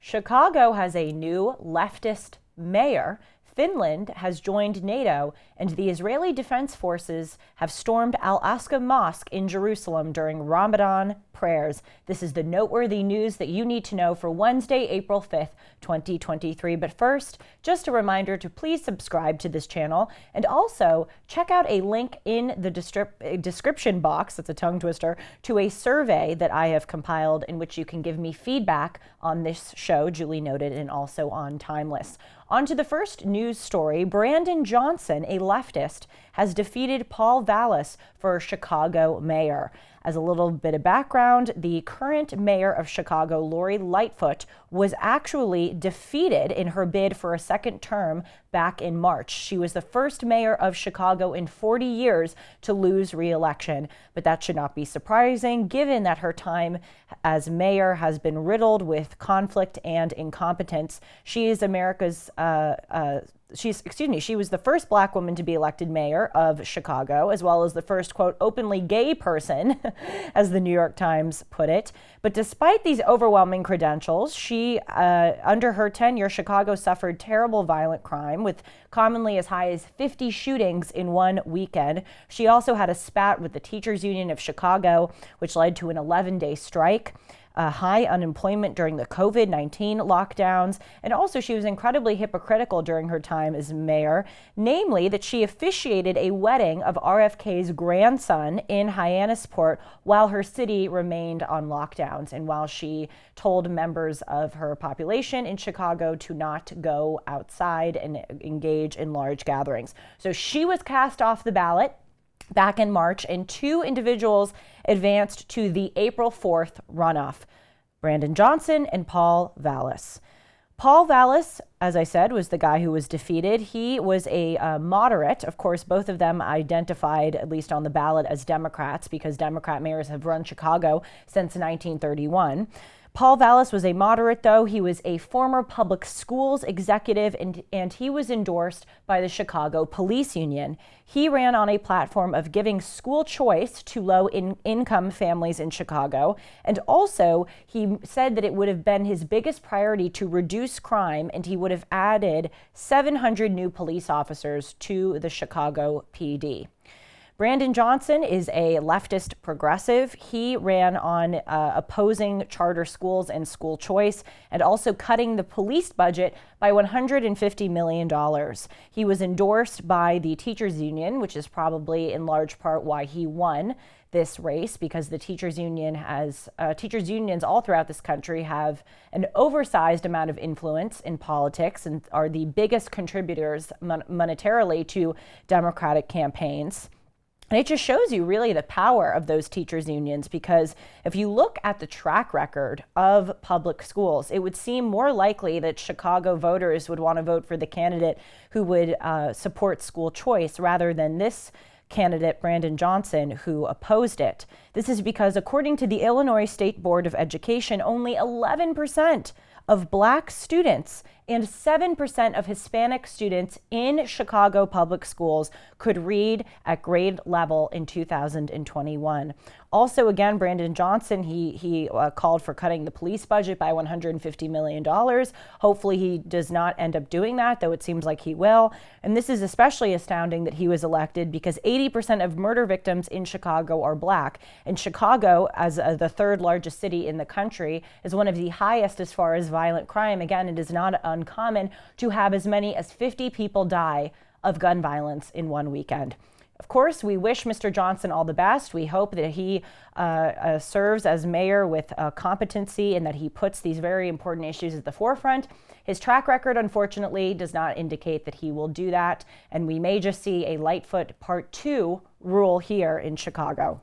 Chicago has a new leftist mayor. Finland has joined NATO, and the Israeli Defense Forces have stormed Al-Aqsa Mosque in Jerusalem during Ramadan prayers. This is the noteworthy news that you need to know for Wednesday, April 5th, 2023. But first, just a reminder to please subscribe to this channel and also check out a link in the description box, that's a tongue twister, to a survey that I have compiled in which you can give me feedback on this show, duly noted, and also on Timeless. On to the first news story. Brandon Johnson, a leftist, has defeated Paul Vallas for Chicago mayor. As a little bit of background, the current mayor of Chicago, Lori Lightfoot, was actually defeated in her bid for a second term back in March. She was the first mayor of Chicago in 40 years to lose re-election, but that should not be surprising given that her time as mayor has been riddled with conflict and incompetence. She is America's she was the first Black woman to be elected mayor of Chicago, as well as the first, quote, openly gay person, as the New York Times put it. But despite these overwhelming credentials, under her tenure, Chicago suffered terrible violent crime, with commonly as high as 50 shootings in one weekend. She also had a spat with the Teachers Union of Chicago, which led to an 11-day strike. High unemployment during the COVID-19 lockdowns, and also she was incredibly hypocritical during her time as mayor, namely that she officiated a wedding of RFK's grandson in Hyannisport while her city remained on lockdowns, and while she told members of her population in Chicago to not go outside and engage in large gatherings. So she was cast off the ballot back in March, and two individuals advanced to the April 4th runoff, Brandon Johnson and Paul Vallas. Paul Vallas, as I said, was the guy who was defeated. He was a moderate. Of course, both of them identified, at least on the ballot, as Democrats because Democrat mayors have run Chicago since 1931. Paul Vallas was a moderate, though. He was a former public schools executive, and he was endorsed by the Chicago Police Union. He ran on a platform of giving school choice to low-income families in Chicago, and also he said that it would have been his biggest priority to reduce crime, and he would have added 700 new police officers to the Chicago PD. Brandon Johnson is a leftist progressive. He ran on opposing charter schools and school choice, and also cutting the police budget by $150 million. He was endorsed by the Teachers Union, which is probably in large part why he won this race, because the teachers unions all throughout this country have an oversized amount of influence in politics and are the biggest contributors monetarily to Democratic campaigns. And it just shows you really the power of those teachers unions, because if you look at the track record of public schools, it would seem more likely that Chicago voters would want to vote for the candidate who would support school choice rather than this candidate, Brandon Johnson, who opposed it. This is because, according to the Illinois State Board of Education, only 11% of Black students and 7% of Hispanic students in Chicago public schools could read at grade level in 2021. Also, again, Brandon Johnson, he called for cutting the police budget by $150 million. Hopefully he does not end up doing that, though it seems like he will. And this is especially astounding that he was elected because 80% of murder victims in Chicago are Black. And Chicago, as the third largest city in the country, is one of the highest as far as violent crime. Again, it is not uncommon to have as many as 50 people die of gun violence in one weekend. Of course, we wish Mr. Johnson all the best. We hope that he serves as mayor with competency and that he puts these very important issues at the forefront. His track record, unfortunately, does not indicate that he will do that, and we may just see a Lightfoot Part 2 rule here in Chicago.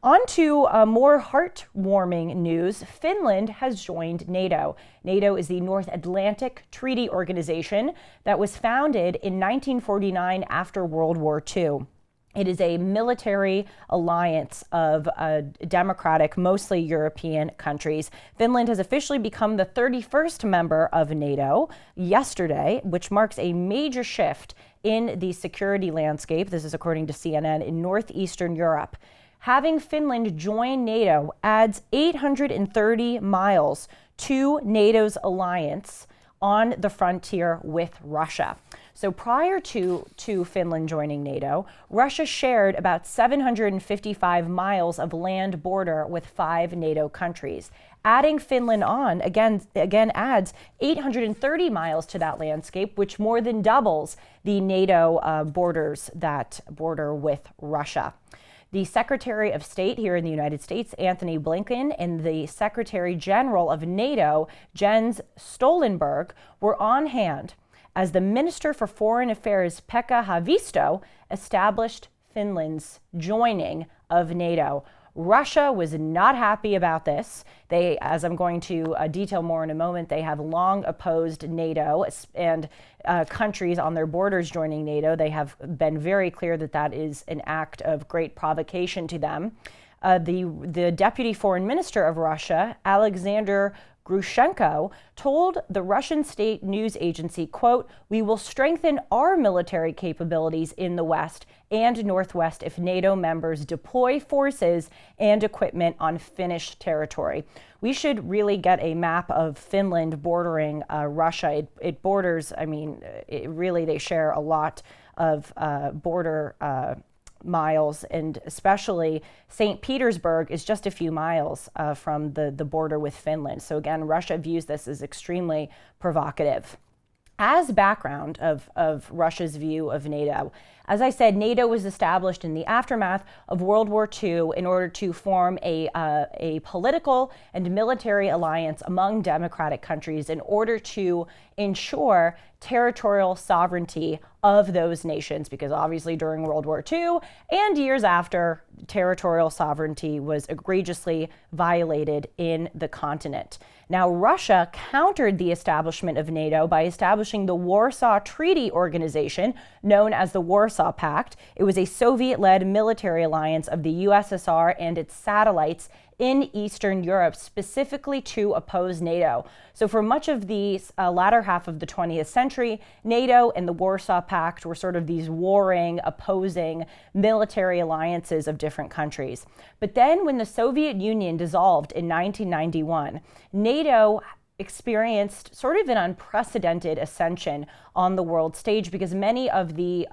On to more heartwarming news. Finland has joined NATO. NATO is the North Atlantic Treaty Organization that was founded in 1949 after World War II. It is a military alliance of democratic, mostly European countries. Finland has officially become the 31st member of NATO yesterday, which marks a major shift in the security landscape. This is according to CNN in northeastern Europe. Having Finland join NATO adds 830 miles to NATO's alliance on the frontier with Russia. So prior to Finland joining NATO, Russia shared about 755 miles of land border with 5 NATO countries. Adding Finland on, again adds 830 miles to that landscape, which more than doubles the NATO borders that border with Russia. The Secretary of State here in the United States, Anthony Blinken, and the Secretary General of NATO, Jens Stoltenberg, were on hand as the Minister for Foreign Affairs, Pekka Haavisto, established Finland's joining of NATO. Russia was not happy about this. They, as I'm going to detail more in a moment, they have long opposed NATO and countries on their borders joining NATO. They have been very clear that that is an act of great provocation to them. The Deputy Foreign Minister of Russia, Alexander Grushenko, told the Russian state news agency, quote, "We will strengthen our military capabilities in the West and Northwest if NATO members deploy forces and equipment on Finnish territory." We should really get a map of Finland bordering Russia. It borders, they share a lot of border miles, and especially St. Petersburg is just a few miles from the border with Finland. So again, Russia views this as extremely provocative. As background of Russia's view of NATO, as I said, NATO was established in the aftermath of World War II in order to form a political and military alliance among democratic countries in order to ensure territorial sovereignty of those nations, because obviously during World War II and years after, territorial sovereignty was egregiously violated in the continent. Now, Russia countered the establishment of NATO by establishing the Warsaw Treaty Organization, known as the Warsaw Pact. It was a Soviet-led military alliance of the USSR and its satellites in Eastern Europe, specifically to oppose NATO. So for much of the latter half of the 20th century, NATO and the Warsaw Pact were sort of these warring, opposing military alliances of different countries. But then when the Soviet Union dissolved in 1991, NATO experienced sort of an unprecedented ascension on the world stage, because many of the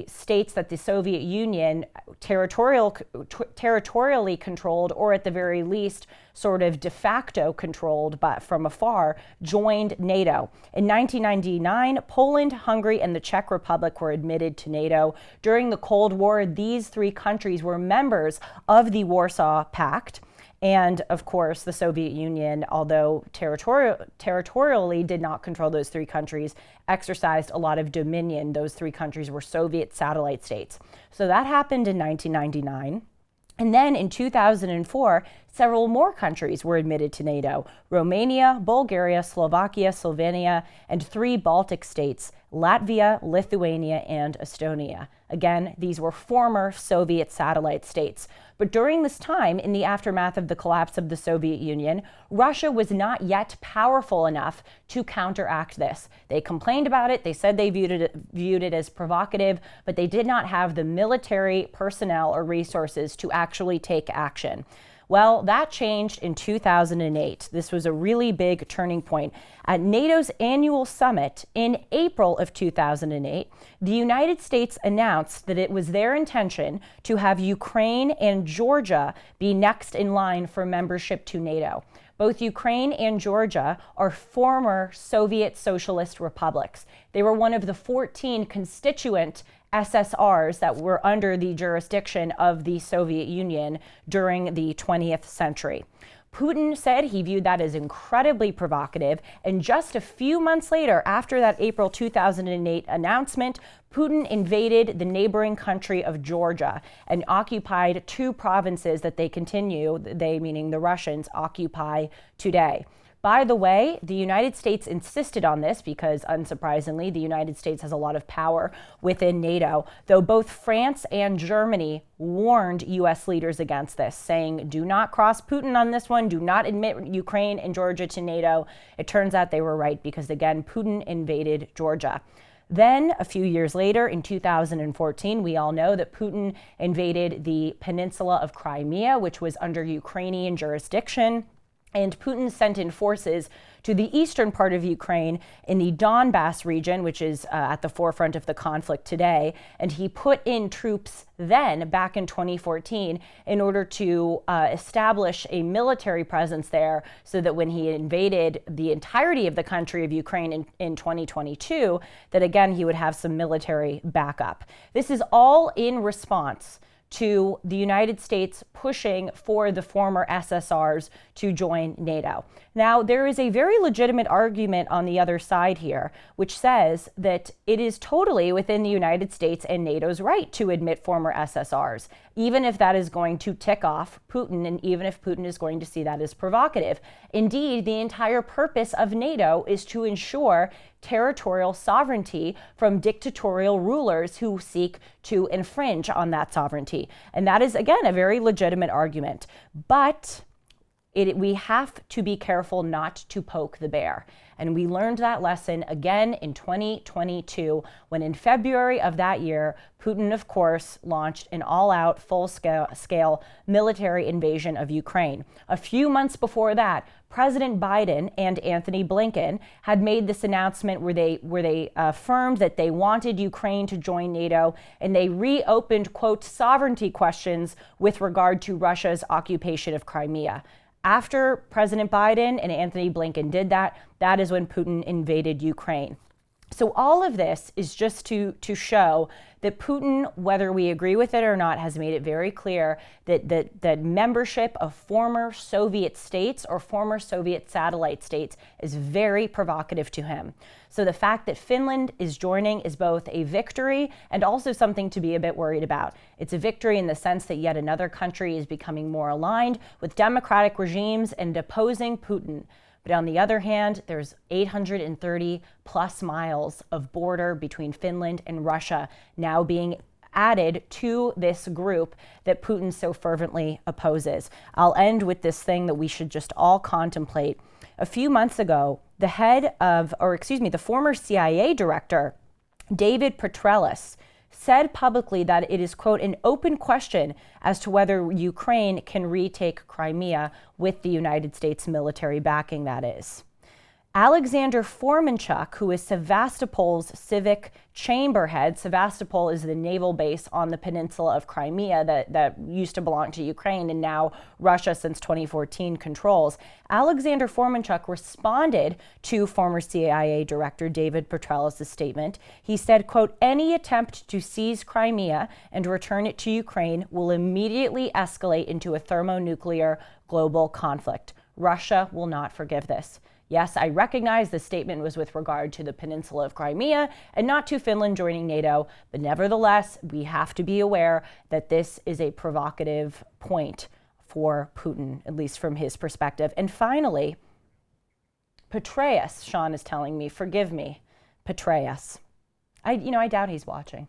states that the Soviet Union territorially controlled, or at the very least sort of de facto controlled but from afar, joined NATO. In 1999, Poland, Hungary, and the Czech Republic were admitted to NATO. During the Cold War, these 3 countries were members of the Warsaw Pact. And of course, the Soviet Union, although territorially did not control those 3 countries, exercised a lot of dominion. Those 3 countries were Soviet satellite states. So that happened in 1999. And then in 2004, several more countries were admitted to NATO: Romania, Bulgaria, Slovakia, Slovenia, and 3 Baltic states: Latvia, Lithuania, and Estonia. Again, these were former Soviet satellite states. But during this time, in the aftermath of the collapse of the Soviet Union, Russia was not yet powerful enough to counteract this. They complained about it. They said they viewed it as provocative, but they did not have the military personnel or resources to actually take action. Well, that changed in 2008. This was a really big turning point. At NATO's annual summit in April of 2008, the United States announced that it was their intention to have Ukraine and Georgia be next in line for membership to NATO. Both Ukraine and Georgia are former Soviet socialist republics. They were one of the 14 constituent SSRs that were under the jurisdiction of the Soviet Union during the 20th century. Putin said he viewed that as incredibly provocative, and just a few months later, after that April 2008 announcement, Putin invaded the neighboring country of Georgia and occupied 2 provinces that they meaning the Russians, occupy today. By the way, the United States insisted on this because, unsurprisingly, the United States has a lot of power within NATO, though both France and Germany warned U.S. leaders against this, saying, do not cross Putin on this one, do not admit Ukraine and Georgia to NATO. It turns out they were right because, again, Putin invaded Georgia. Then, a few years later, in 2014, we all know that Putin invaded the peninsula of Crimea, which was under Ukrainian jurisdiction. And Putin sent in forces to the eastern part of Ukraine in the Donbass region, which is at the forefront of the conflict today. And he put in troops then, back in 2014, in order to establish a military presence there so that when he invaded the entirety of the country of Ukraine in 2022, that again, he would have some military backup. This is all in response to the United States pushing for the former SSRs to join NATO. Now, there is a very legitimate argument on the other side here, which says that it is totally within the United States and NATO's right to admit former SSRs, even if that is going to tick off Putin and even if Putin is going to see that as provocative. Indeed, the entire purpose of NATO is to ensure territorial sovereignty from dictatorial rulers who seek to infringe on that sovereignty. And that is, again, a very legitimate argument. But we have to be careful not to poke the bear. And we learned that lesson again in 2022, when in February of that year, Putin, of course, launched an all-out, full-scale military invasion of Ukraine. A few months before that, President Biden and Anthony Blinken had made this announcement where they affirmed that they wanted Ukraine to join NATO, and they reopened, quote, sovereignty questions with regard to Russia's occupation of Crimea. After President Biden and Anthony Blinken did that, that is when Putin invaded Ukraine. So all of this is just to show that Putin, whether we agree with it or not, has made it very clear that membership of former Soviet states or former Soviet satellite states is very provocative to him. So the fact that Finland is joining is both a victory and also something to be a bit worried about. It's a victory in the sense that yet another country is becoming more aligned with democratic regimes and opposing Putin. But on the other hand, there's 830 plus miles of border between Finland and Russia now being added to this group that Putin so fervently opposes. I'll end with this thing that we should just all contemplate. A few months ago, the former CIA director, David Petraeus, said publicly that it is, quote, an open question as to whether Ukraine can retake Crimea with the United States military backing, that is. Alexander Fomenchuk, who is Sevastopol's civic chamber head. Sevastopol is the naval base on the peninsula of Crimea that used to belong to Ukraine and now Russia since 2014 controls. Alexander Fomenchuk responded to former CIA Director David Petraeus' statement. He said, quote, any attempt to seize Crimea and return it to Ukraine will immediately escalate into a thermonuclear global conflict. Russia will not forgive this. Yes, I recognize the statement was with regard to the peninsula of Crimea and not to Finland joining NATO, but nevertheless, we have to be aware that this is a provocative point for Putin, at least from his perspective. And finally, Petraeus, Sean is telling me, forgive me, Petraeus. I doubt he's watching.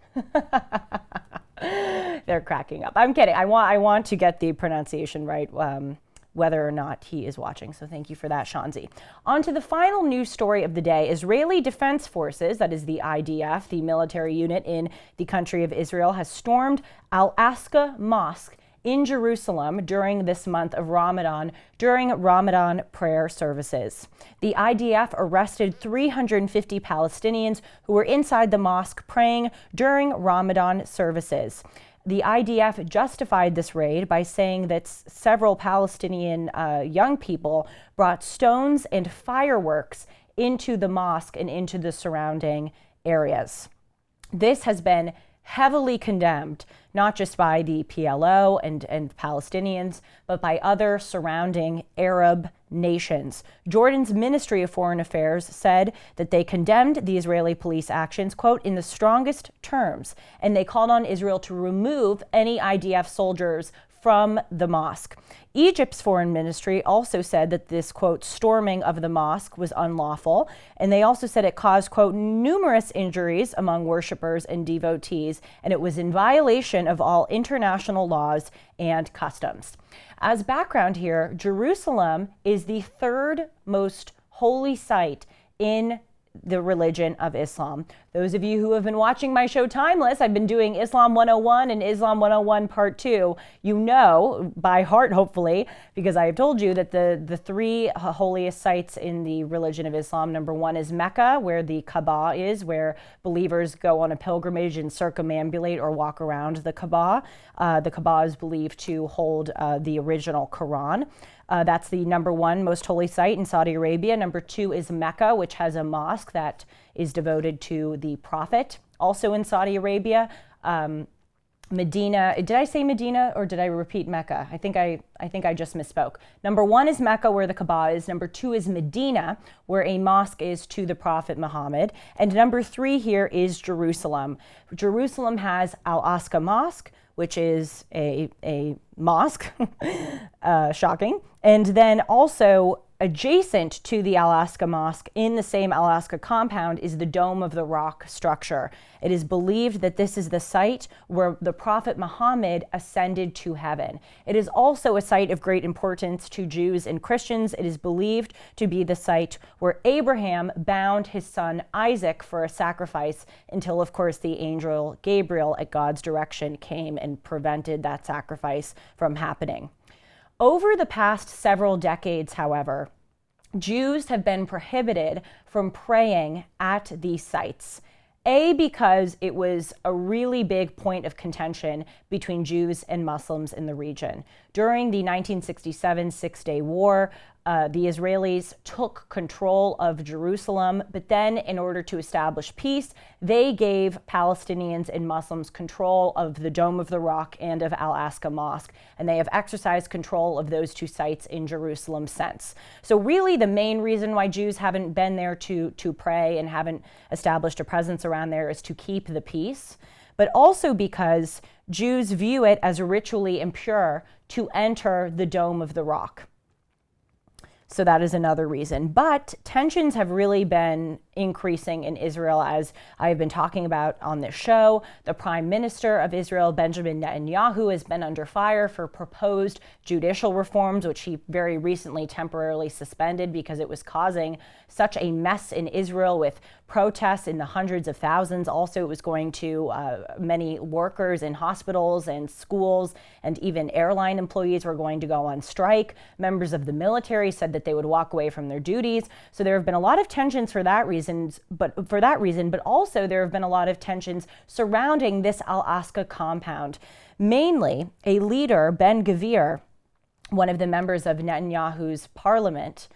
They're cracking up. I'm kidding. I want to get the pronunciation right. Whether or not he is watching. So thank you for that, Shanzi. On to the final news story of the day. Israeli Defense Forces, that is the IDF, the military unit in the country of Israel, has stormed Al-Aqsa Mosque in Jerusalem during this month of Ramadan, during Ramadan prayer services. The IDF arrested 350 Palestinians who were inside the mosque praying during Ramadan services. The IDF justified this raid by saying that several Palestinian young people brought stones and fireworks into the mosque and into the surrounding areas. This has been heavily condemned, not just by the PLO and Palestinians, but by other surrounding Arab nations. Jordan's Ministry of Foreign Affairs said that they condemned the Israeli police actions, quote, in the strongest terms, and they called on Israel to remove any IDF soldiers from the mosque. Egypt's foreign ministry also said that this, quote, storming of the mosque was unlawful, and they also said it caused, quote, numerous injuries among worshipers and devotees, and it was in violation of all international laws and customs. As background here, Jerusalem is the third most holy site in the religion of Islam. Those of you who have been watching my show Timeless, I've been doing Islam 101 and Islam 101 Part 2. You know by heart, hopefully, because I have told you that the three holiest sites in the religion of Islam, number one is Mecca, where the Kaaba is, where believers go on a pilgrimage and circumambulate or walk around the Kaaba. The Kaaba is believed to hold the original Quran. That's the number one most holy site in Saudi Arabia. Number two is Mecca, which has a mosque that is devoted to the Prophet. Also in Saudi Arabia, Medina. Did I say Medina or did I repeat Mecca? I think I just misspoke. Number one is Mecca, where the Kaaba is. Number two is Medina, where a mosque is to the Prophet Muhammad. And number three here is Jerusalem. Jerusalem has Al-Aqsa Mosque, which is a mosque, shocking. And then also adjacent to the Al-Aqsa Mosque in the same Al-Aqsa compound is the Dome of the Rock structure. It is believed that this is the site where the Prophet Muhammad ascended to heaven. It is also a site of great importance to Jews and Christians. It is believed to be the site where Abraham bound his son Isaac for a sacrifice until, of course, the angel Gabriel at God's direction came and prevented that sacrifice from happening. Over the past several decades, however, Jews have been prohibited from praying at these sites. Because it was a really big point of contention between Jews and Muslims in the region. During the 1967 Six-Day War, the Israelis took control of Jerusalem, but then in order to establish peace, they gave Palestinians and Muslims control of the Dome of the Rock and of Al-Aqsa Mosque, and they have exercised control of those two sites in Jerusalem since. So really the main reason why Jews haven't been there to pray and haven't established a presence around there is to keep the peace, but also because Jews view it as ritually impure to enter the Dome of the Rock. So that is another reason. But tensions have really been increasing in Israel, as I've been talking about on this show. The Prime Minister of Israel, Benjamin Netanyahu, has been under fire for proposed judicial reforms, which he very recently temporarily suspended because it was causing such a mess in Israel with protests in the hundreds of thousands. Also, it was going to many workers in hospitals and schools, and even airline employees were going to go on strike. Members of the military said that they would walk away from their duties. So there have been a lot of tensions for that reason, but also there have been a lot of tensions surrounding this Al-Aqsa compound. Mainly, a leader, Ben-Gvir, one of the members of Netanyahu's parliament,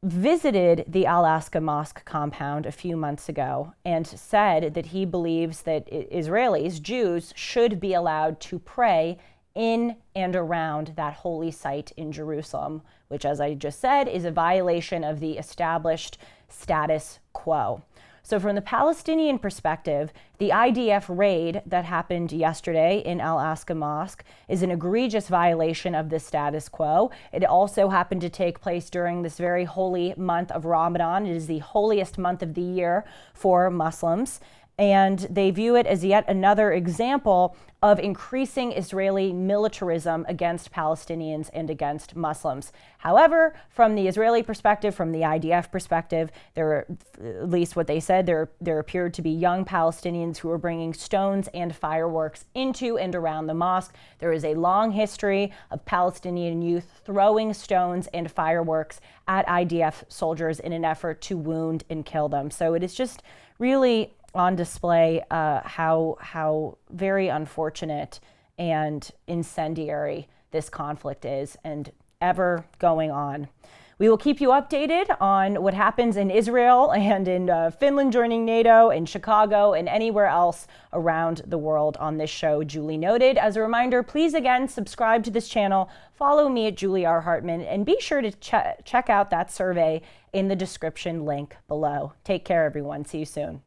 visited the Al-Aqsa Mosque compound a few months ago and said that he believes that Israelis, Jews, should be allowed to pray in and around that holy site in Jerusalem, which, as I just said, is a violation of the established status quo. So from the Palestinian perspective, the IDF raid that happened yesterday in Al-Aqsa Mosque is an egregious violation of the status quo. It also happened to take place during this very holy month of Ramadan. It is the holiest month of the year for Muslims. And they view it as yet another example of increasing Israeli militarism against Palestinians and against Muslims. However, from the Israeli perspective, from the IDF perspective, at least what they said, there appeared to be young Palestinians who were bringing stones and fireworks into and around the mosque. There is a long history of Palestinian youth throwing stones and fireworks at IDF soldiers in an effort to wound and kill them. So it is just really on display how very unfortunate and incendiary this conflict is, and ever going on. We will keep you updated on what happens in Israel and in Finland joining NATO, and Chicago, and anywhere else around the world on this show, Julie Noted. As a reminder, please again subscribe to this channel, follow me at Julie R. Hartman, and be sure to check out that survey in the description link below. Take care, everyone. See you soon.